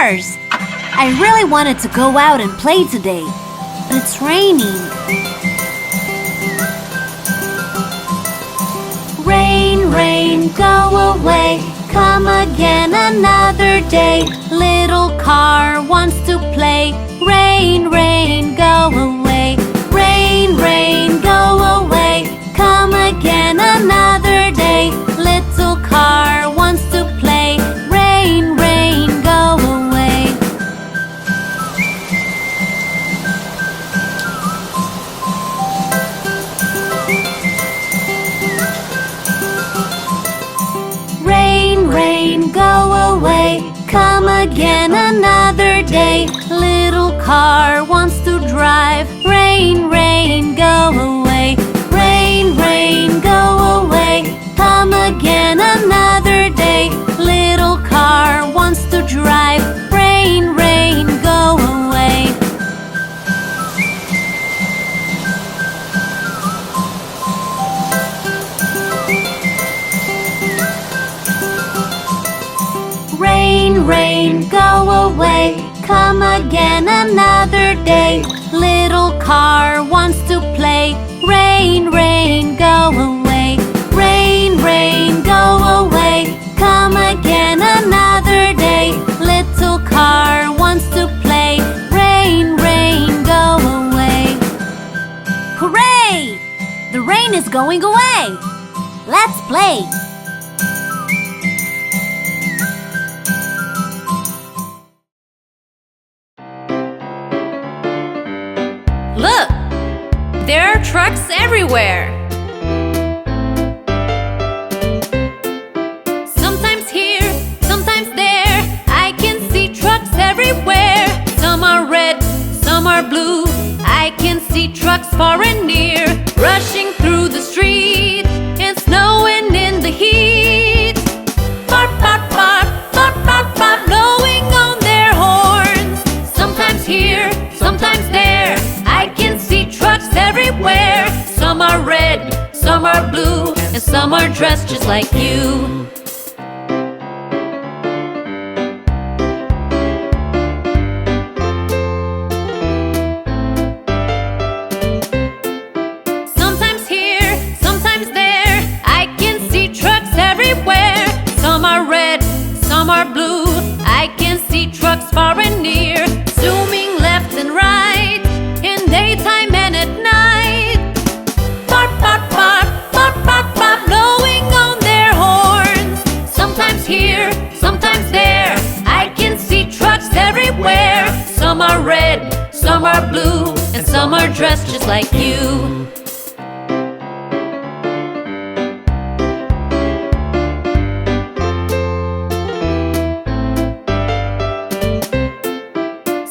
cars! I really wanted to go out and play today, but it's raining. Rain, rain, go away. Come again another day. Little car wants to play. Rain, rain, go away. Rain, rain, go away. Come again another day. Little car wants to play. Rain, rain, go away. Rain, rain, go away. Come again another day. Little car wants to drive. Rain, rain, go away. Rain, rain, go away. Come again another day. Little car wants to drive. Rain, rain, go away. Rain, rain, go away. Come again another day. Little car wants to play. Rain, rain, go away. Rain, rain, go away. Come again another day. Little car wants to play. Rain, rain, go away. Hooray! The rain is going away. Let's play. Look! There are trucks everywhere. Sometimes here, sometimes there. I can see trucks everywhere. Some are red, some are blue. I can see trucks far and near, rushing through the street and snowing in the heat. Bark, bark, bark, bark, bark, bark, blowing on their horns. Sometimes here, sometimes there. I can see trucks everywhere. Some are red, some are blue, and some are dressed just like you. Sometimes here, sometimes there. I can see trucks everywhere. Some are red, some are blue. I can see trucks far and near, zooming left and right, in daytime and at night. Bark, bark, bark, bark, bark, bark, blowing on their horns. Sometimes here, sometimes there. I can see trucks everywhere. Some are red, some are blue, and some are dressed just like you.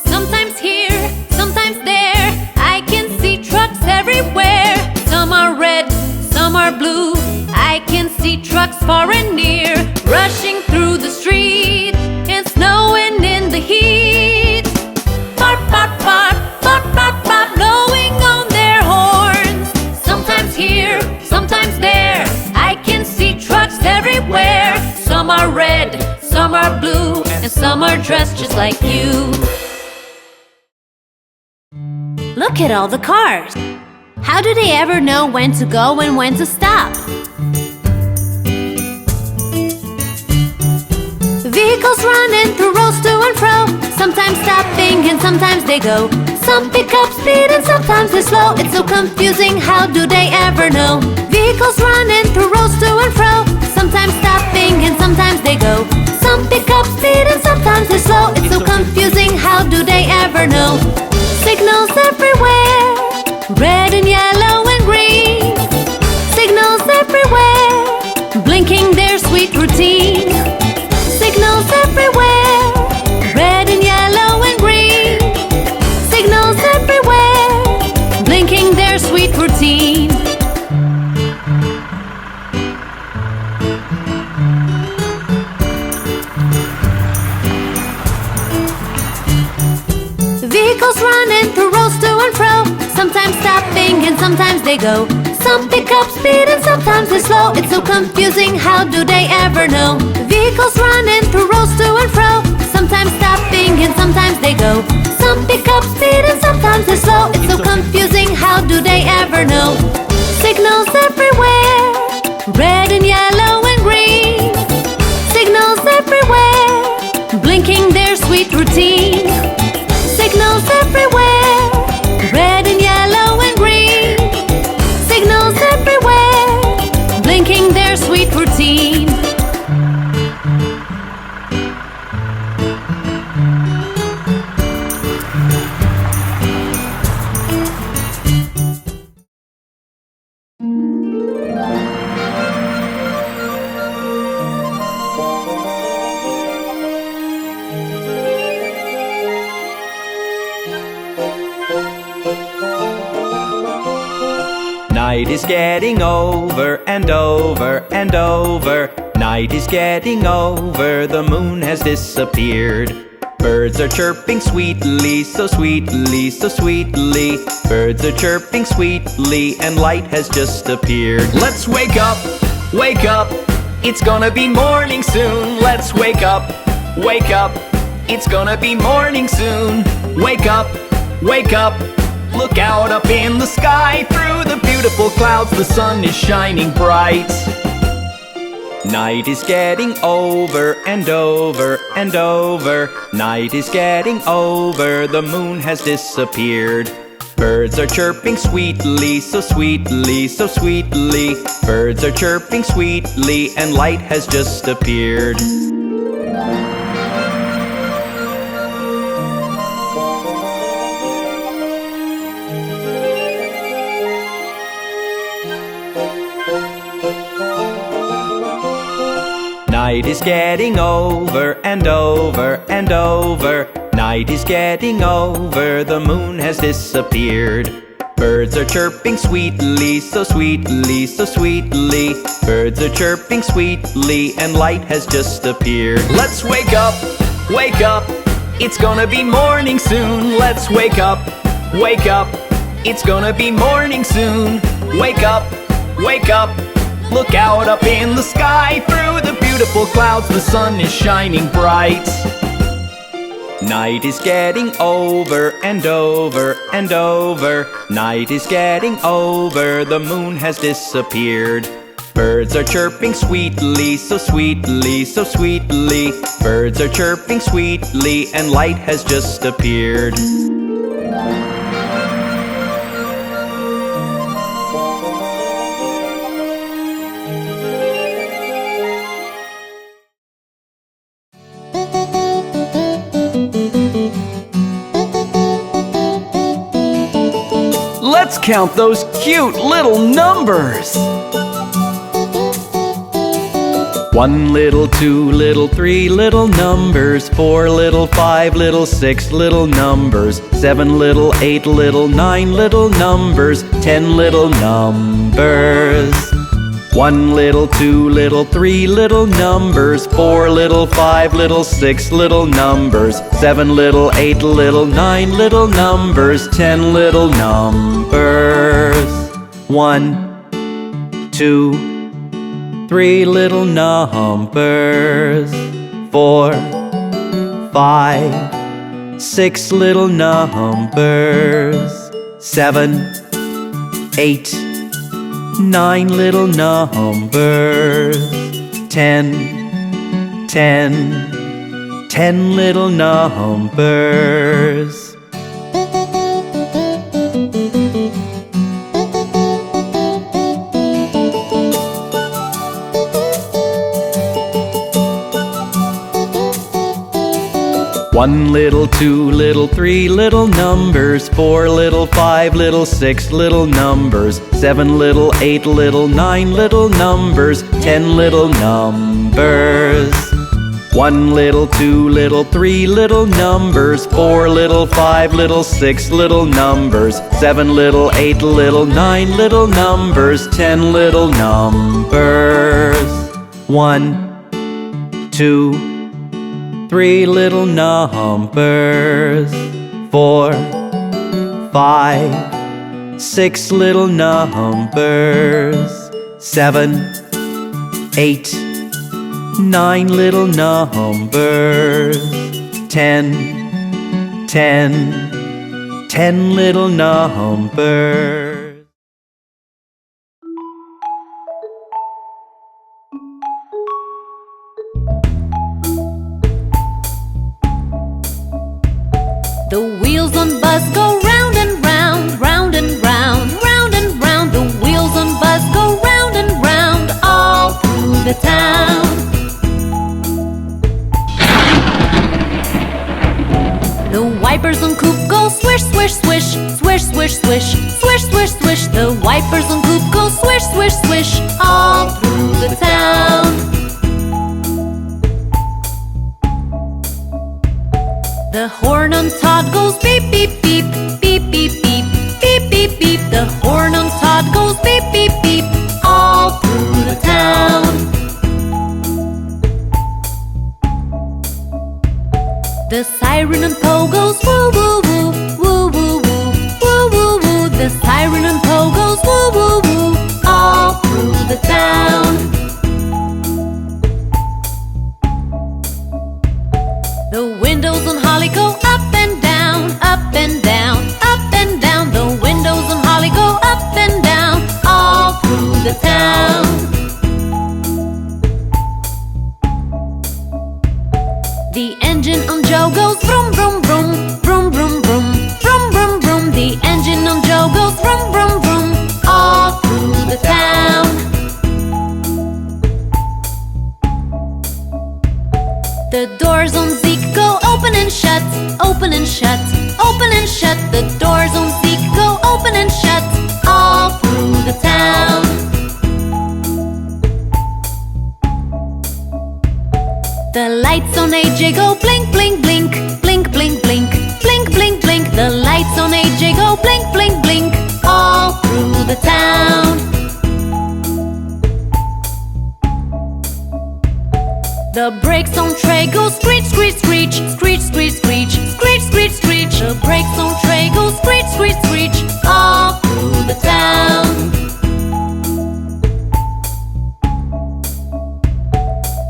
Sometimes here, sometimes there. I can see trucks everywhere. Some are red, some are blue. I can see trucks far and near, rushing through the street and snowing in the heat. Bark, bark, bark, bark, bark, bark, blowing on their horns. Sometimes here, sometimes there. I can see trucks everywhere. Some are red, some are blue, and some are dressed just like you. Look at all the cars. How do they ever know when to go and when to stop? Vehicles running through rows to and fro, sometimes stopping and sometimes they go. Some pick up speed and sometimes they slow. It's so confusing, how do they ever know? Vehicles running through rows to and fro, sometimes stopping and sometimes they go. Some pick up speed and sometimes they slow. It's so confusing, how do they ever know? Signals everywhere, red and yellow and green. Signals everywhere, blinking their sweet routine. Signals everywhere, red and yellow and green. Signals everywhere, blinking their sweet routine. Vehicles running through rows to and fro, sometimes stopping and sometimes they go. Some pick up speed and sometimes they slow. It's so confusing, how do they ever know? Vehicles running through rows to and fro, sometimes stopping sweet routine. Signals everywhere, red and yellow and green. Signals everywhere, blinking their sweet routine. Night is getting over and over and over. Night is getting over, the moon has disappeared. Birds are chirping sweetly, so sweetly, so sweetly. Birds are chirping sweetly, and light has just appeared. Let's wake up, wake up. It's gonna be morning soon. Let's wake up, wake up. It's gonna be morning soon. Wake up, wake up. Look out up in the sky. Through the beautiful clouds, the sun is shining bright. Night is getting over and over and over. Night is getting over, the moon has disappeared. Birds are chirping sweetly, so sweetly, so sweetly. Birds are chirping sweetly, and light has just appeared. Night is getting over and over and over. Night is getting over, the moon has disappeared. Birds are chirping sweetly, so sweetly, so sweetly. Birds are chirping sweetly, and light has just appeared. Let's wake up, wake up. It's gonna be morning soon. Let's wake up, wake up. It's gonna be morning soon. Wake up, wake up. Look out up in the sky. Through the beautiful clouds, the sun is shining bright. Night is getting over and over and over. Night is getting over, the moon has disappeared. Birds are chirping sweetly, so sweetly, so sweetly. Birds are chirping sweetly, and light has just appeared. Let's count those cute little numbers. 1 little, 2 little, 3 little numbers. 4 little, 5 little, 6 little numbers. 7 little, 8 little, 9 little numbers. 10 little numbers. 1 little, 2 little, 3 little numbers. 4 little, 5 little, 6 little numbers. 7 little, 8 little, 9 little numbers. 10 little numbers. 1, 2, 3 little numbers. 4, 5, 6 little numbers. 7, 8, 9 little numbers. 10, 10 little numbers. One little, 2 little, 3 little numbers. 4 little, 5 little, 6 little numbers. 7 little, 8 little, 9 little numbers. 10 little numbers. 1 little, 2 little, 3 little numbers. 4 little, 5 little, 6 little numbers. 7 little, 8 little, 9 little numbers. 10 little numbers. 1, 2, 3 little numbers. 4, 5, 6 little numbers. 7, 8, 9 little numbers. 10, 10 little numbers. The wheels on bus go round and round, round and round, round and round. The wheels on bus go round and round all through the town. The wipers on coupe go swish, swish, swish, swish, swish, swish, swish, swish, swish. The wipers on coupe go swish, swish, swish all through the town. The horn on Todd goes beep, beep, beep, beep, beep, beep, beep, beep, beep. The horn on Todd goes beep, beep, beep all through the town. The siren on Poe goes woo, woo, woo, woo, woo, woo, woo, woo, woo. The siren on Poe goes woo, woo, woo all through the town. The windows on Holly go up and down, up and down, up and down. The windows on Holly go up and down all through the town. The engine on Joe goes vroom, vroom, vroom, vroom, vroom, vroom, vroom, vroom, vroom. The engine on Joe goes vroom, vroom, vroom all through the town. The doors on Zeke go open and shut, open and shut, open and shut. The doors on Zeke go open and shut all through the town. The lights on AJ go blink, blink, blink, blink, blink, blink, blink, blink, blink. The lights on AJ go blink, blink, blink all through the town. The brakes on Trey go screech, screech, screech, screech, screech, screech, screech, screech, screech. The brakes on Trey go screech, screech, screech all through the town.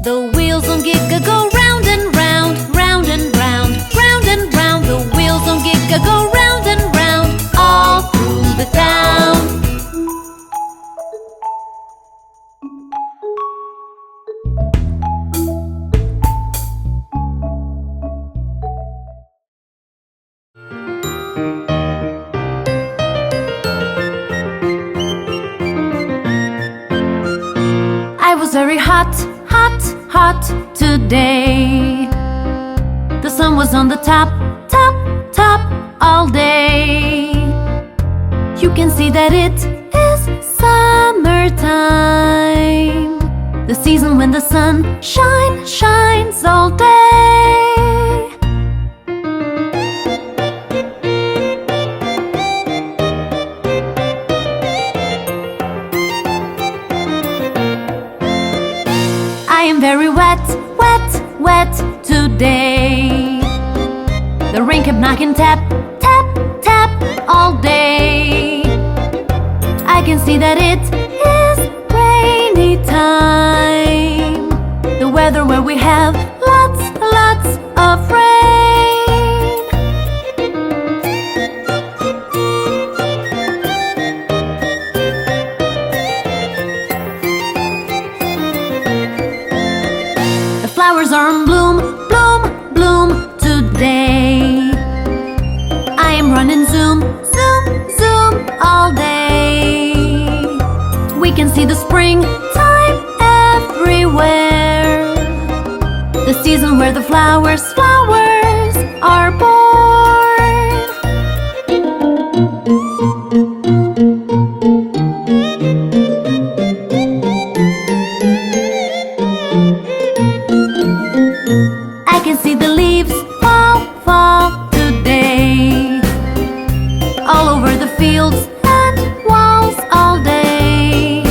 The wheels on Giga go round and round, round and round, round and round. The wheels on Giga go round and round all through the town. I was very hot, hot, hot today. The sun was on the top, top, top all day. You can see that it is summertime, the season when the sun shines all day. I am very wet, wet, wet today. The rain kept knocking tap, tap, tap all day. I can see that it is rainy time, the weather where we have lots, lots of rain. Flowers are in bloom, bloom, bloom today. I am running zoom, zoom, zoom all day. We can see the springtime everywhere, the season where the flowers are born. I can see the leaves fall today, all over the fields and walls all day.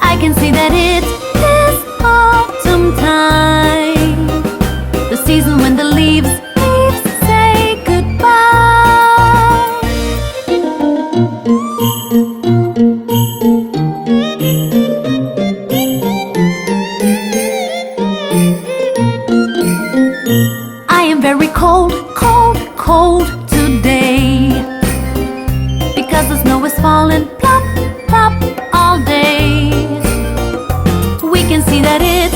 I can see that it is autumn time, the season when the leaves say goodbye. I am very cold, cold, cold today, because the snow is falling plop, plop all day. We can see that it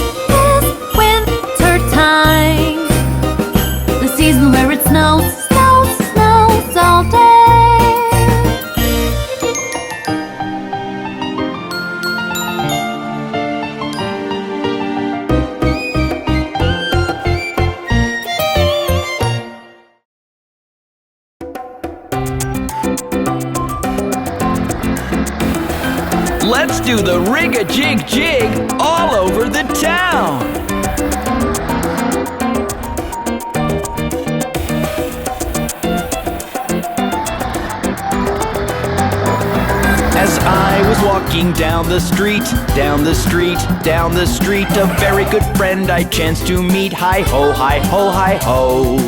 is winter time, the season where it snows do the rig-a-jig-jig all over the town. As I was walking down the street, down the street, down the street, a very good friend I chanced to meet. Hi-ho, hi-ho, hi-ho.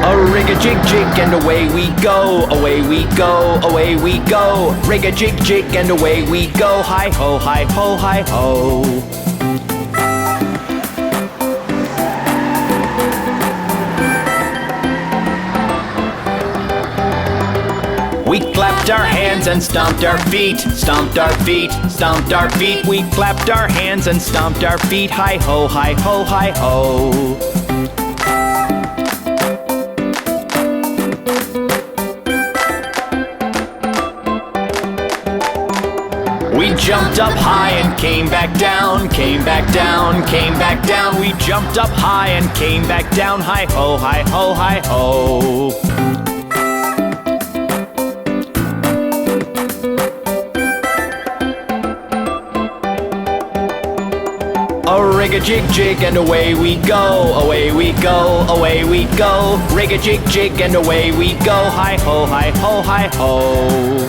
A rig-a-jig-jig and away we go, away we go, away we go. Rig-a-jig-jig and away we go. Hi-ho, hi-ho, hi-ho. We clapped our hands and stomped our feet, stomped our feet, stomped our feet. We clapped our hands and stomped our feet. Hi-ho, hi-ho, hi-ho. We jumped up high and came back down, came back down, came back down. We jumped up high and came back down. Hi-ho, hi-ho, hi-ho. A rig-a-jig-jig and away we go, away we go, away we go. Rig-a-jig-jig and away we go. Hi-ho, hi-ho, hi-ho.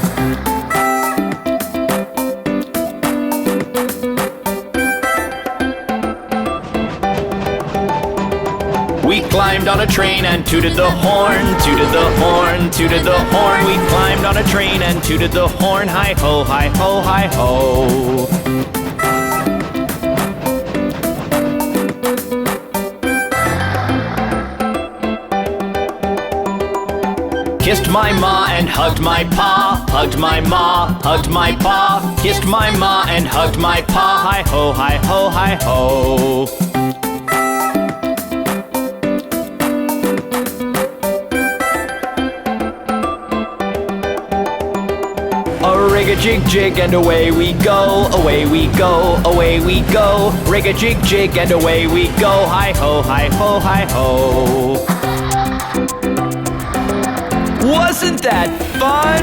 We climbed on a train and tooted the horn, tooted the horn, tooted the horn. We climbed on a train and tooted the horn. Hi-ho, hi-ho, hi-ho. Kissed my ma and hugged my pa, hugged my ma, hugged my pa. Kissed my ma and hugged my pa. Hi-ho, hi-ho, hi-ho. A rig-a-jig-jig and away we go, away we go, away we go. Rig-a-jig-jig and away we go. Hi-ho, hi-ho, hi-ho. Wasn't that fun?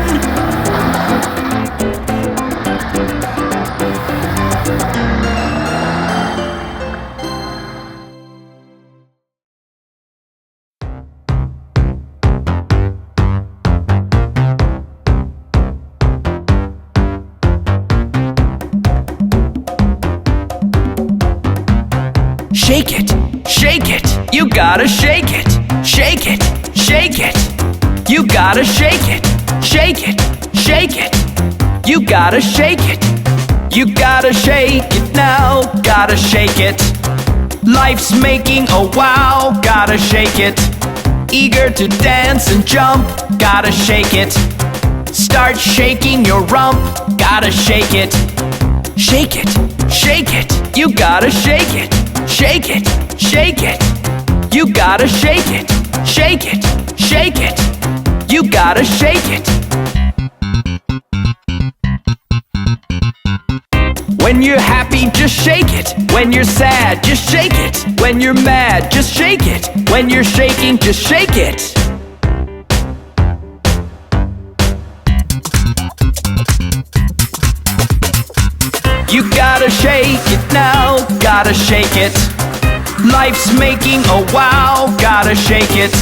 Shake it, shake it, you gotta shake it, shake it, shake it. You gotta shake it, shake it, shake it. You gotta shake it. You gotta shake it now, gotta shake it. Life's making a wow, gotta shake it. Eager to dance and jump, gotta shake it. Start shaking your rump, gotta shake it. Shake it, shake it. You gotta shake it, shake it, shake it. You gotta shake it, shake it, shake it. You gotta shake it. When you're happy, just shake it. When you're sad, just shake it. When you're mad, just shake it. When you're shaking, just shake it. You gotta shake it now, gotta shake it. Life's making a wow, gotta shake it.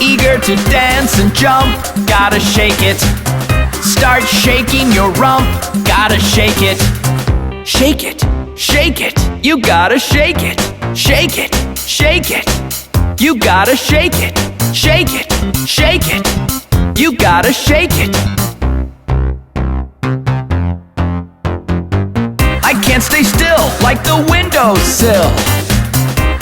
Eager to dance and jump, gotta shake it. Start shaking your rump, gotta shake it. Shake it, shake it, you gotta shake it. Shake it, shake it. You gotta shake it, shake it, shake it. You gotta shake it. I can't stay still like the windowsill.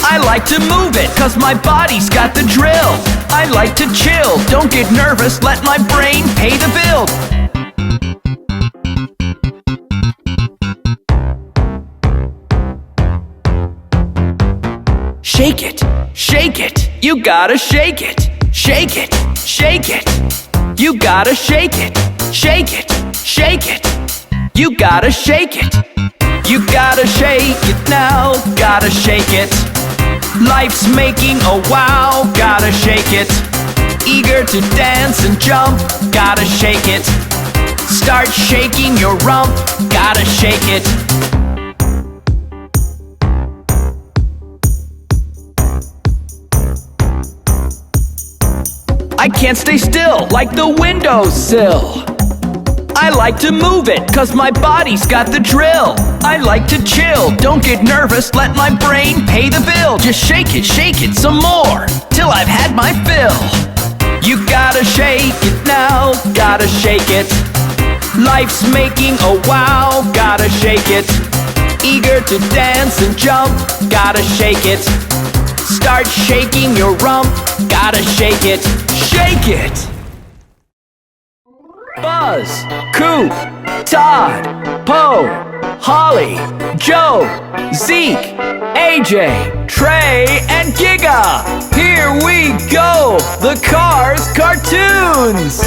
I like to move it, cause my body's got the drill. I like to chill, don't get nervous, let my brain pay the bill. Shake it, shake it, you gotta shake it. Shake it, shake it. You gotta shake it, shake it, shake it. You gotta shake it. You gotta shake it now, gotta shake it. Life's making a wow, gotta shake it. Eager to dance and jump, gotta shake it. Start shaking your rump, gotta shake it. I can't stay still like the windowsill. I like to move it, cause my body's got the drill. I like to chill, don't get nervous, let my brain pay the bill. Just shake it some more, till I've had my fill. You gotta shake it now, gotta shake it. Life's making a wow, gotta shake it. Eager to dance and jump, gotta shake it. Start shaking your rump, gotta shake it. Shake it! Buzz, Coop, Todd, Poe, Holly, Joe, Zeke, AJ, Trey, and Giga. Here we go, the Cars cartoons!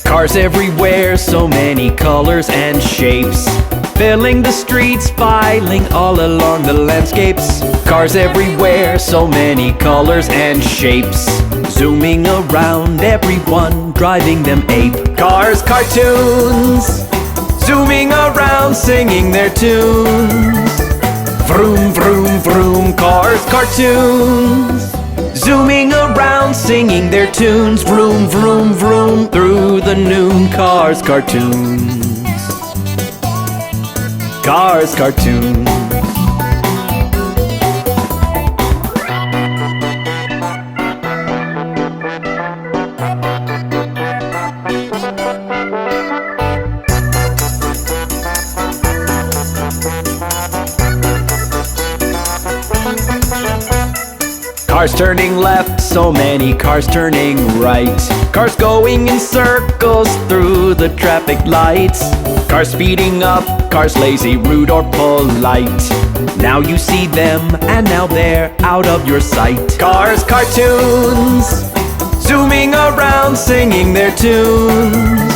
Cars everywhere, so many colors and shapes. Filling the streets, filing all along the landscapes. Cars everywhere, so many colors and shapes. Zooming around, everyone driving them ape. Cars cartoons, zooming around, singing their tunes. Vroom, vroom, vroom, Cars cartoons, zooming around, singing their tunes. Vroom, vroom, vroom, through the noon. Cars cartoons. Cars cartoons. Cars turning left, so many cars turning right. Cars going in circles through the traffic lights. Cars speeding up, cars lazy, rude or polite. Now you see them, and now they're out of your sight. Cars cartoons, zooming around, singing their tunes.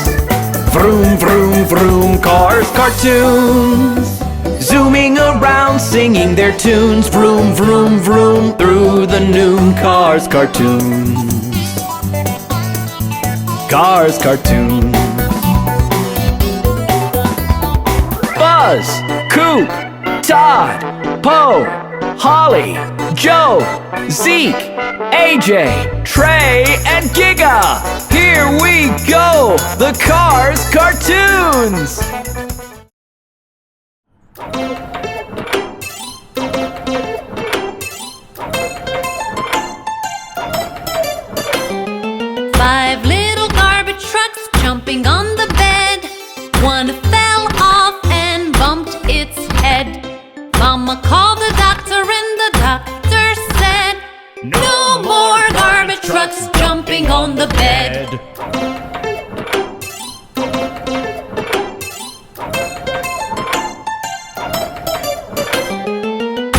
Vroom, vroom, vroom, Cars cartoons, zooming around, singing their tunes. Vroom, vroom, vroom, through the noon. Cars cartoons. Cars cartoons. Buzz, Coop, Todd, Poe, Holly, Joe, Zeke, AJ, Trey, and Giga. Here we go, the Cars cartoons. Five little garbage trucks jumping on the bed. One fell off and bumped its head. Mama called the doctor and the doctor said, no more garbage trucks jumping on the bed.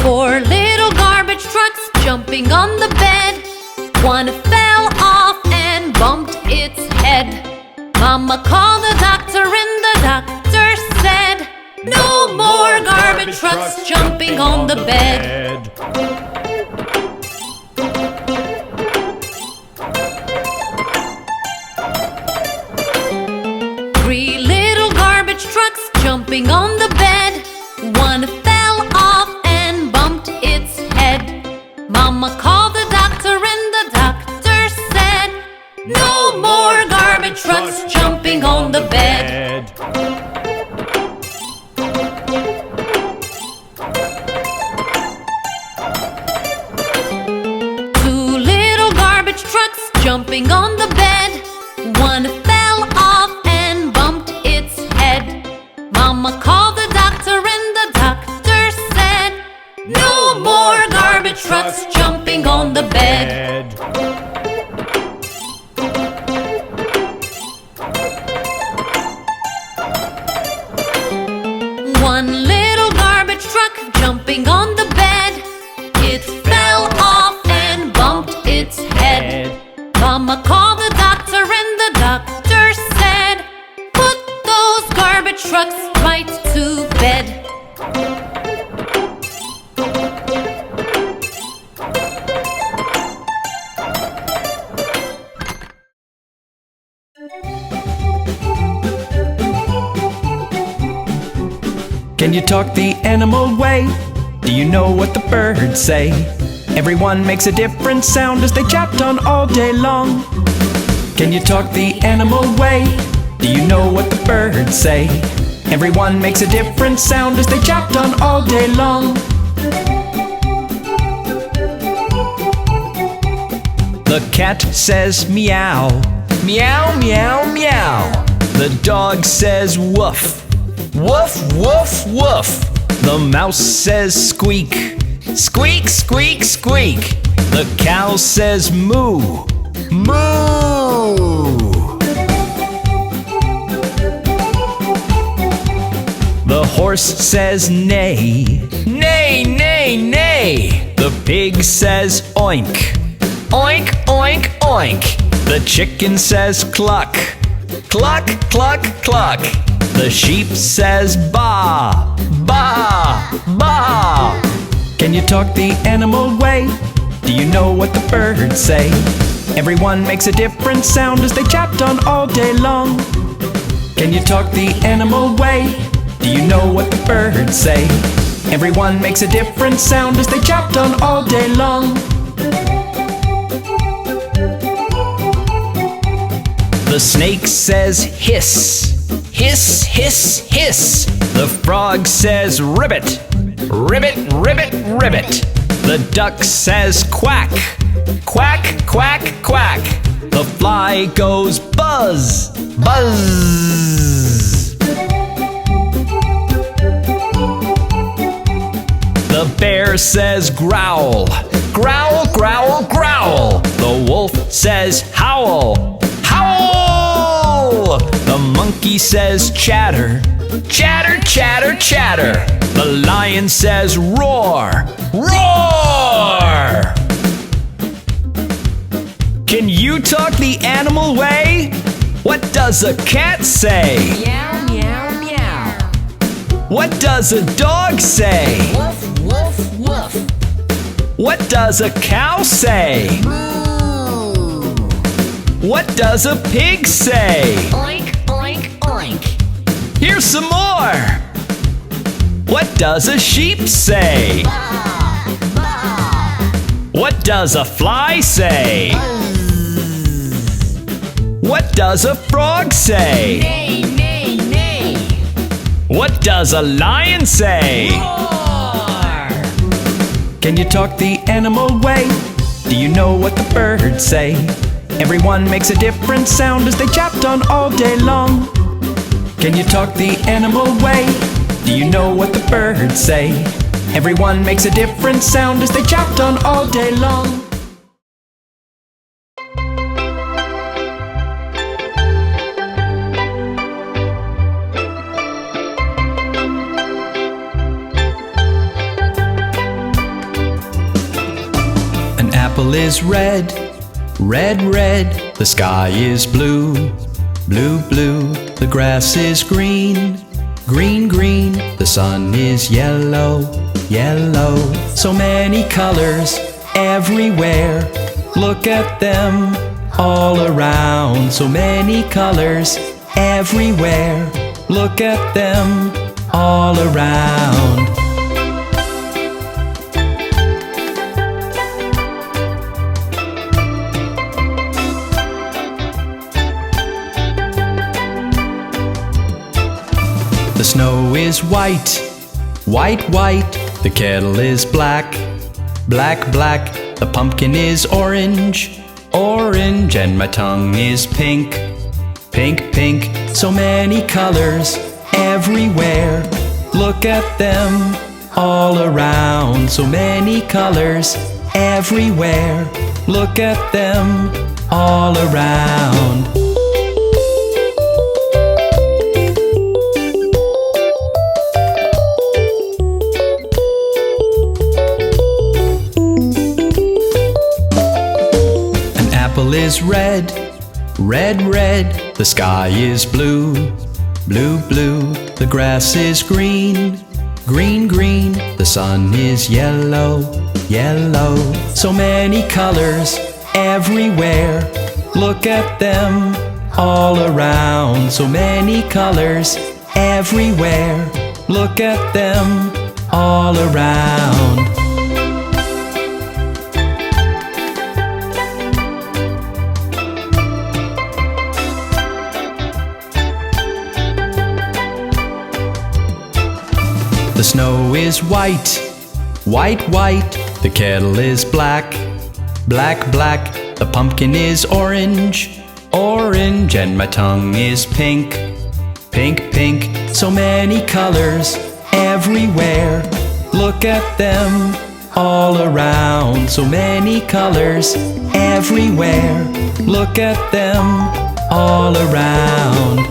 Four little garbage trucks jumping on the bed. One fell off and bumped its head. Mama called the doctor and the doctor said, no more garbage trucks jumping on the bed. Three little garbage trucks jumping on the bed. One fell off and bumped its head. Mama called the doctor and the doctor said, no more garbage trucks jumping on the bed. Two little garbage trucks jumping on the bed. One fell off and bumped its head. Mama called the doctor and the doctor said, no more garbage trucks jumping on the bed. One little garbage truck jumping on the bed. It fell off and bumped its head. Mama called the doctor and the doctor said, put those garbage trucks right to bed. Can you talk the animal way? Do you know what the birds say? Everyone makes a different sound as they chat on all day long. Can you talk the animal way? Do you know what the birds say? Everyone makes a different sound as they chat on all day long. The cat says meow, meow, meow, meow. The dog says woof, woof, woof, woof. The mouse says squeak, squeak, squeak, squeak. The cow says moo, moo. The horse says neigh, neigh, neigh, neigh. The pig says oink, oink, oink, oink. The chicken says cluck, cluck, cluck, cluck. The sheep says baa, baa, baa. Can you talk the animal way? Do you know what the birds say? Everyone makes a different sound as they chat on all day long. Can you talk the animal way? Do you know what the birds say? Everyone makes a different sound as they chat on all day long. The snake says hiss, hiss, hiss, hiss. The frog says ribbit, ribbit, ribbit, ribbit. The duck says quack, quack, quack, quack. The fly goes buzz, buzz. The bear says growl, growl, growl, growl. The wolf says howl, howl. The monkey says chatter, chatter, chatter, chatter. The lion says roar, roar. Can you talk the animal way? What does a cat say? Meow, meow, meow. What does a dog say? Woof, woof, woof. What does a cow say? Moo. What does a pig say? Oink, oink, oink. Here's some more. What does a sheep say? Baa, baa. What does a fly say? What does a frog say? Neigh, neigh, neigh. What does a lion say? Roar. Can you talk the animal way? Do you know what the birds say? Everyone makes a different sound as they chat on all day long. Can you talk the animal way? Do you know what the birds say? Everyone makes a different sound as they chat on all day long. An apple is red, red, red. The sky is blue, blue, blue. The grass is green, green, green. The sun is yellow, yellow. So many colors everywhere. Look at them all around. So many colors everywhere. Look at them all around. The snow is white, white, white. The kettle is black, black, black. The pumpkin is orange, orange. And my tongue is pink, pink, pink. So many colors everywhere. Look at them all around. So many colors everywhere. Look at them all around. Is red, red, red. The sky is blue, blue, blue. The grass is green, green, green. The sun is yellow, yellow. So many colors everywhere. Look at them all around. So many colors everywhere. Look at them all around. The snow is white, white, white. The kettle is black, black, black. The pumpkin is orange, orange. And my tongue is pink, pink, pink. So many colors everywhere. Look at them all around. So many colors everywhere. Look at them all around.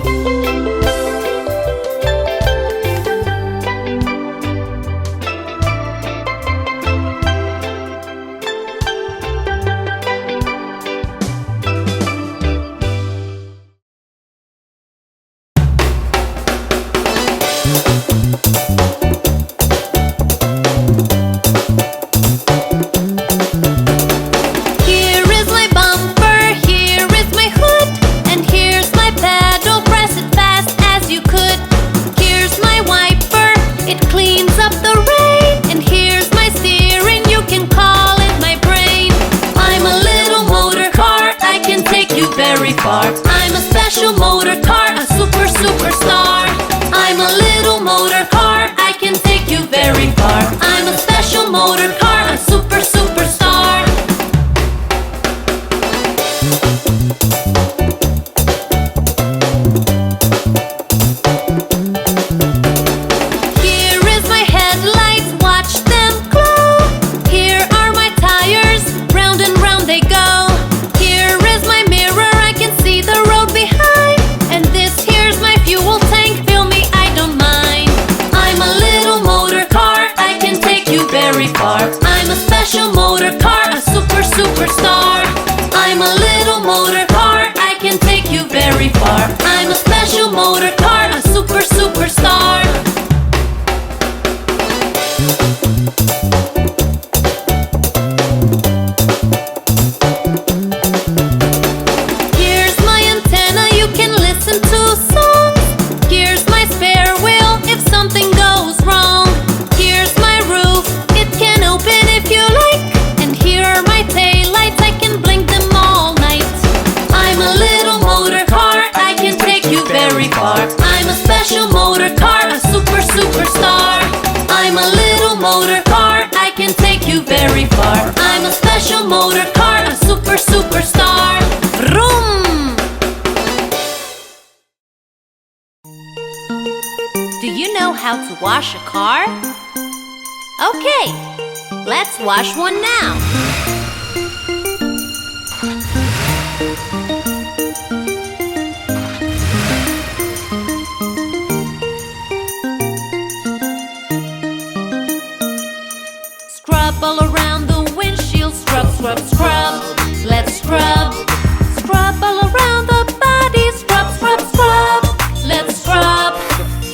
I'm a special motor car, a superstar. I'm a little motor car, I can take you very far. I'm a special motor car, a superstar. Here is my headlights, watch them glow. Here are my tires, round and round they go. I'm a special motor car, a superstar. I'm a little motor car, I can take you very far. I'm a special motor car, a superstar. Here's my antenna, you can listen to songs. Here's my spare wheel if something goes wrong. Here's my roof, open if you like. And here are my taillights, I can blink them all night. I'm a little motor car, I can take you very far. I'm a special motor car, a superstar. I'm a little motor car, I can take you very far. I'm a special motor car, a superstar. Vroom! Do you know how to wash a car? Okay, let's wash one now. Scrub all around the windshield, scrub, scrub, scrub. Let's scrub. Scrub all around the body, scrub, scrub, scrub. Let's scrub.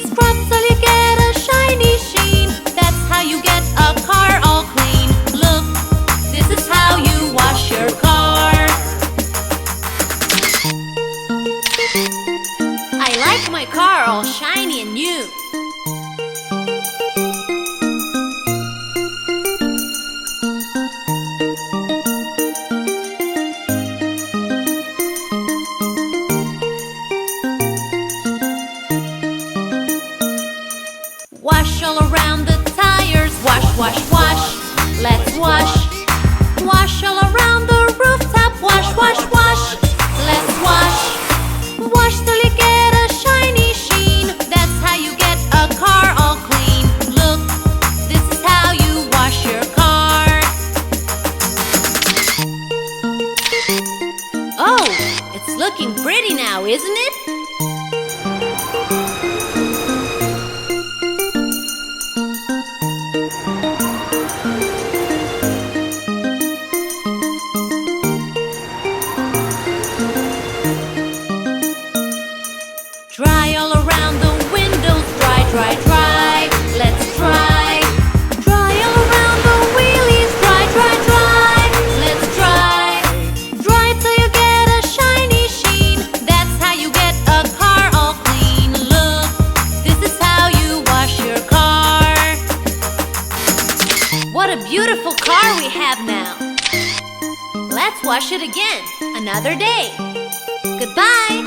Scrub till you get a shiny sheen. That's how you get a car all clean. Look, this is how you wash your car. I like my car all shiny and new. Wash all around the tires, wash, wash, wash. Let's wash. Wash all around the rooftop, wash, wash, wash. Let's wash. Wash till you get a shiny sheen. That's how you get a car all clean. Look, this is how you wash your car. Oh, it's looking pretty now, isn't it? Dry all around the windows, dry, dry, dry. Let's dry. Dry all around the wheelies, dry, dry, dry. Let's dry. Dry till you get a shiny sheen. That's how you get a car all clean. Look, this is how you wash your wash it again another day. Goodbye.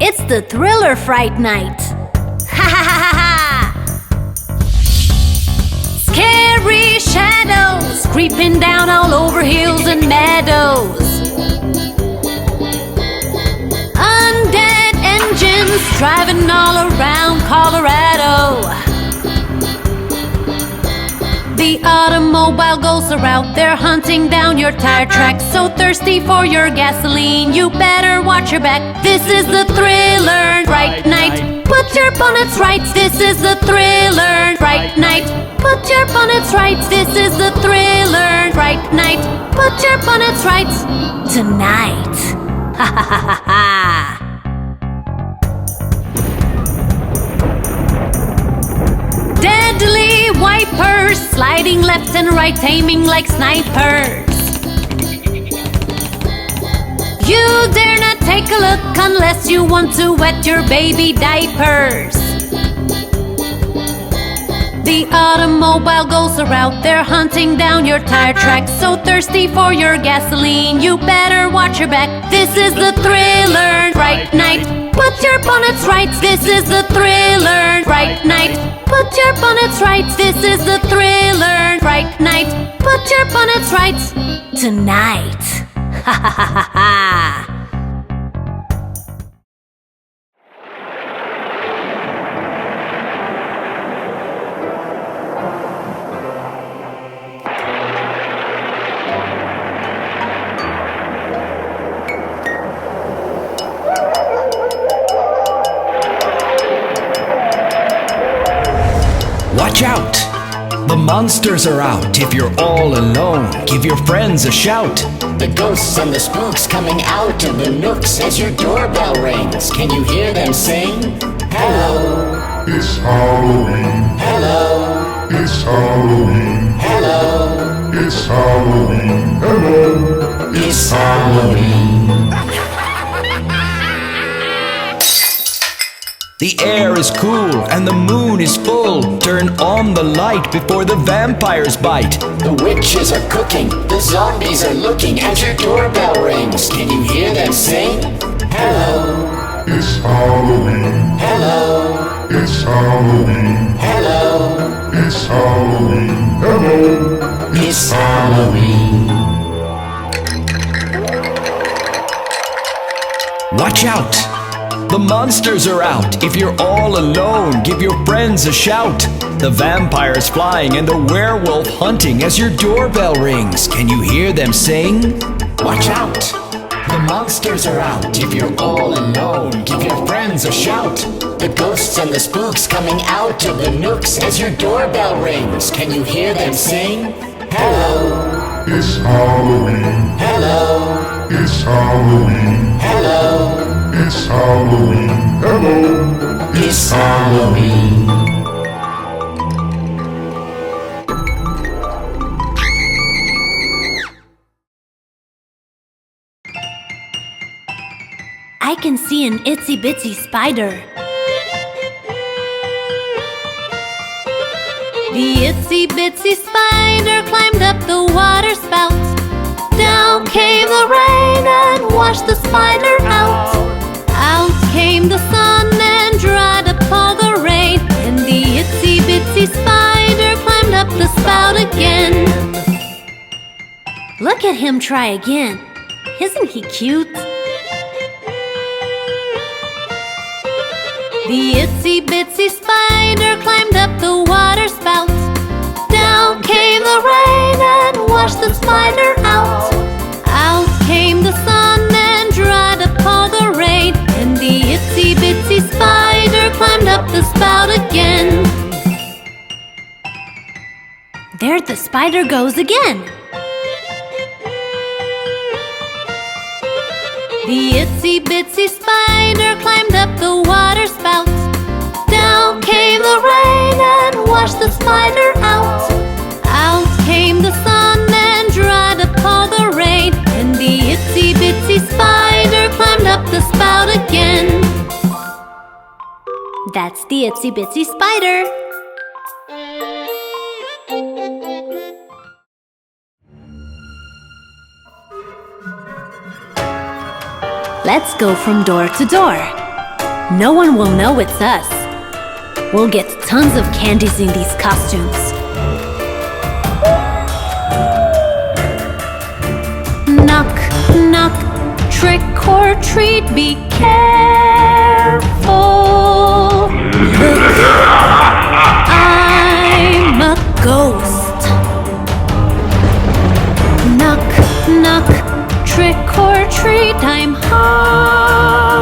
It's the Thriller Fright Night. Ha ha ha ha ha! Scary shadows creeping down all over hills and meadows. Undead engines driving all around Colorado. The automobile ghosts are out there hunting down your tire tracks. So thirsty for your gasoline, you better watch your back. This is the Thriller Fright Night. Put your bonnets right. This is the Thriller Fright Night. Put your bonnets right. This is the Thriller Fright Night. Put your bonnets right tonight. Ha ha ha ha ha. Deadly wipers sliding left and right, aiming like snipers. You dare not take a look unless you want to wet your baby diapers. The automobile ghosts are out there hunting down your tire tracks. So thirsty for your gasoline, you better watch your back. This is the Thriller Fright Night. Put your bonnets right. This is the Thriller Fright Night. Put your bonnets right. This is the Thriller Fright Night. Put your bonnets right tonight. Ha ha ha ha ha. Watch out! The monsters are out. If you're all alone, give your friends a shout. The ghosts and the spooks coming out of the nooks as your doorbell rings. Can you hear them sing? Hello. It's Halloween. Hello. It's Halloween. Hello. It's Halloween. Hello. It's Halloween. The air is cool and the moon is full. Turn on the light before the vampires bite. The witches are cooking, the zombies are looking as your doorbell rings. Can you hear them sing? Hello. It's Halloween. Hello. It's Halloween. Hello. It's Halloween. Hello. It's Halloween. Watch out! The monsters are out. If you're all alone, give your friends a shout. The vampire's flying and the werewolf hunting as your doorbell rings. Can you hear them sing? Watch out! The monsters are out. If you're all alone, give your friends a shout. The ghosts and the spooks coming out of the nooks as your doorbell rings. Can you hear them sing? Hello. It's Halloween. Hello. It's Halloween. Hello. It's Halloween. Hello. It's Halloween. I can see an itsy bitsy spider. The itsy bitsy spider climbed up the water spout. Down came the rain and washed the spider out. Out came the sun and dried up all the rain. And the itsy bitsy spider climbed up the spout again. Look at him try again. Isn't he cute? The itsy bitsy spider climbed up the water spout. Down came the rain and washed the spider out. Out came the sun and dried up all the rain. And the itsy bitsy spider climbed up the spout again. There the spider goes again. The itsy bitsy spider climbed up the water spout. Down came the rain and washed the spider out. Out came the sun and dried up all the rain. And the That's the Itsy Bitsy spider. Let's go from door to door. No one will know it's us. We'll get tons of candies in these costumes. Knock, knock, trick or treat, be careful. Look, I'm a ghost. Knock, knock, trick or treat, I'm hungry.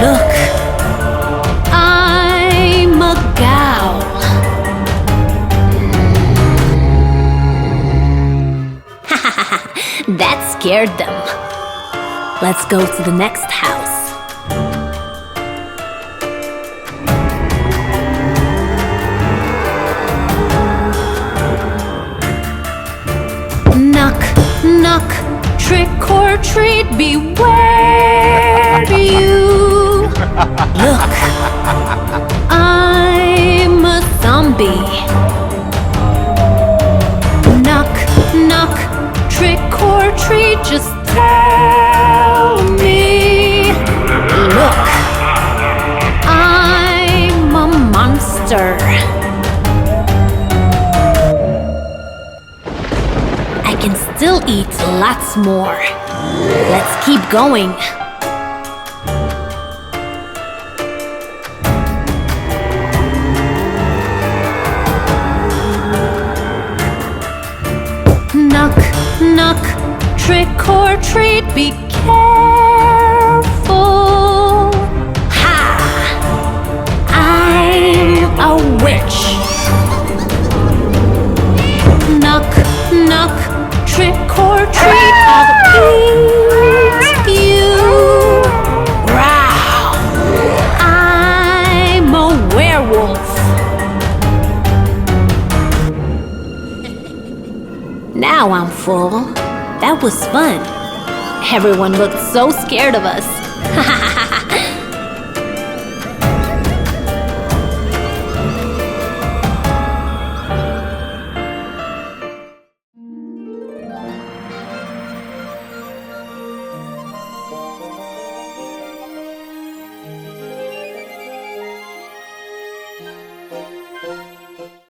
Look, I'm a gal. That scared them. Let's go to the next house. Knock, knock, trick or treat, beware you. Look, I'm a zombie. Knock, knock, trick or treat, just tell me. Look, I'm a monster. I can still eat lots more. Let's keep going. Knock, knock, trick or treat, be careful. Ha! I'm a witch. Knock, knock, trick or treat, I'll eat you. Wow! I'm a werewolf. Now I'm full. That was fun. Everyone looked so scared of us.